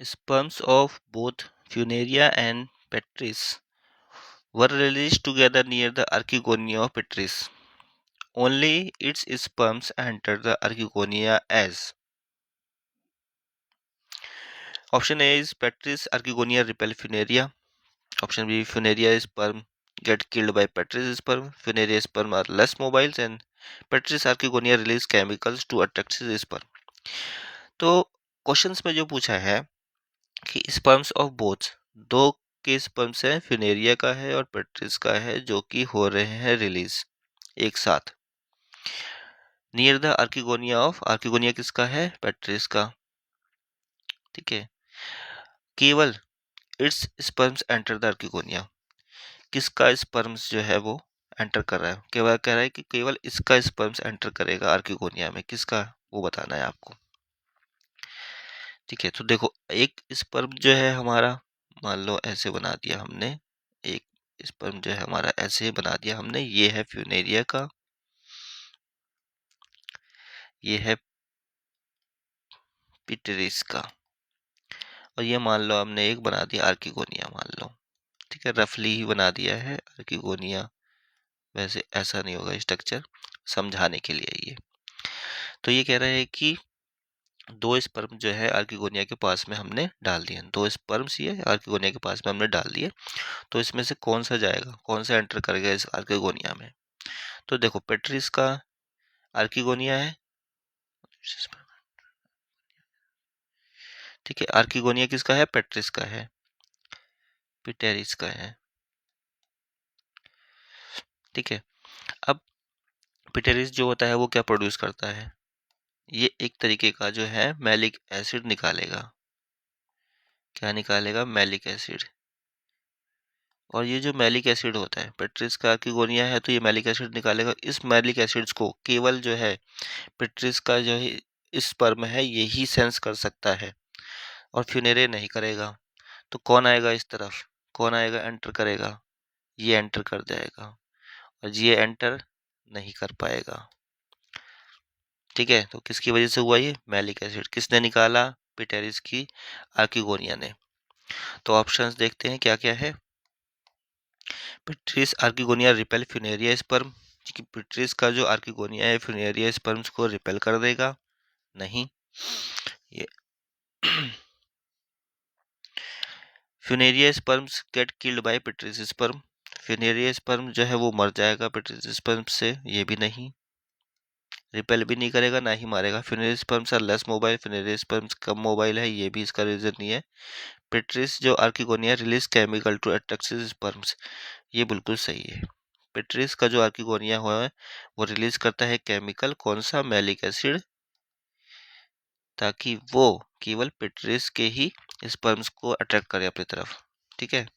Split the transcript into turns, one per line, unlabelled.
Sperms of both Funaria and Petris were released together near the Archegonia of Petris. Only its sperms entered the Archegonia as option A is Petris Archegonia repel Funaria. Option B, Funaria sperm get killed by Petris sperm. Funaria sperm are less mobile and Petris Archegonia release chemicals to attract his sperm. तो questions में जो पूछा है कि sperms of both, दो के sperms हैं, Funaria का है और पेट्रिस का है, जो कि हो रहे हैं रिलीज एक साथ near the archegonia of, archegonia किसका है? पेट्रिस का। ठीक है, केवल it's sperms enter the archegonia, किसका स्पर्म्स जो है वो एंटर कर रहा है, केवल कह रहा है कि केवल इसका स्पर्म्स एंटर करेगा आर्किगोनिया में, किसका वो बताना है आपको। ठीक है, तो देखो एक स्पर्म जो है हमारा, मान लो ऐसे बना दिया हमने, एक स्पर्म जो है हमारा ऐसे बना दिया हमने, ये है फ्यूनेरिया का, ये है पिटेरिस का, और ये मान लो हमने एक बना दिया आर्किगोनिया मान लो। ठीक है, रफली ही बना दिया है आर्किगोनिया, वैसे ऐसा नहीं होगा स्ट्रक्चर, समझाने के लिए ये। तो ये कह रहा है कि दो स्पर्म जो है आर्किगोनिया के पास में हमने डाल दिए, दो स्पर्म्स ये आर्किगोनिया के पास में हमने डाल दिए, तो इसमें से कौन सा जाएगा, कौन सा एंटर करेगा इस आर्किगोनिया में? तो देखो पेट्रिस का आर्किगोनिया है, ठीक है, आर्किगोनिया किसका है? पेट्रिस का है, पिटेरिस का है। ठीक है, अब पिटेरिस जो होता है वो क्या प्रोड्यूस करता है? ये एक तरीके का जो है मैलिक एसिड निकालेगा। क्या निकालेगा? Malic acid. और ये जो मैलिक एसिड होता है, पेट्रिस का आर्किगोनिया है तो ये मैलिक एसिड निकालेगा। इस मैलिक एसिड्स को केवल जो है पेट्रिस का जो है स्पर्म है यही सेंस कर सकता है, और फ्यूनेरे नहीं करेगा। तो कौन आएगा इस तरफ, कौन आएगा एंटर करेगा? ये एंटर कर जाएगा, और ये एंटर नहीं कर पाएगा। ठीक है, तो किसकी वजह से हुआ ये? Malic acid. किसने निकाला? पिटेरिस की आर्किगोनिया ने। तो ऑप्शंस देखते हैं क्या क्या है। पिट्रिस आर्किगोनिया रिपेल फ्यूनेरिया स्पर्म, कि पिट्रिस का जो आर्किगोनिया है फ्यूनेरिया स्पर्म्स को रिपेल कर देगा? नहीं। ये Funaria sperms get killed by Pteris sperm, Funaria sperm जो है वो मर जाएगा पिट्रिस स्पर्म से? ये भी नहीं। रिपेल भी नहीं करेगा, ना ही मारेगा। Funaria sperms are less mobile, funaria sperms कम मोबाइल है, ये भी इसका रीजन नहीं है। पिट्रिस जो archegonia release chemical to attract sperms, ये बिल्कुल सही है। पिट्रिस का जो आर्किगोनिया हुआ है वो रिलीज करता है केमिकल, कौन सा? मैलिक एसिड, ताकि वो केवल पिट्रिस के ही स्पर्म्स को अट्रैक्ट करे अपनी तरफ। ठीक है,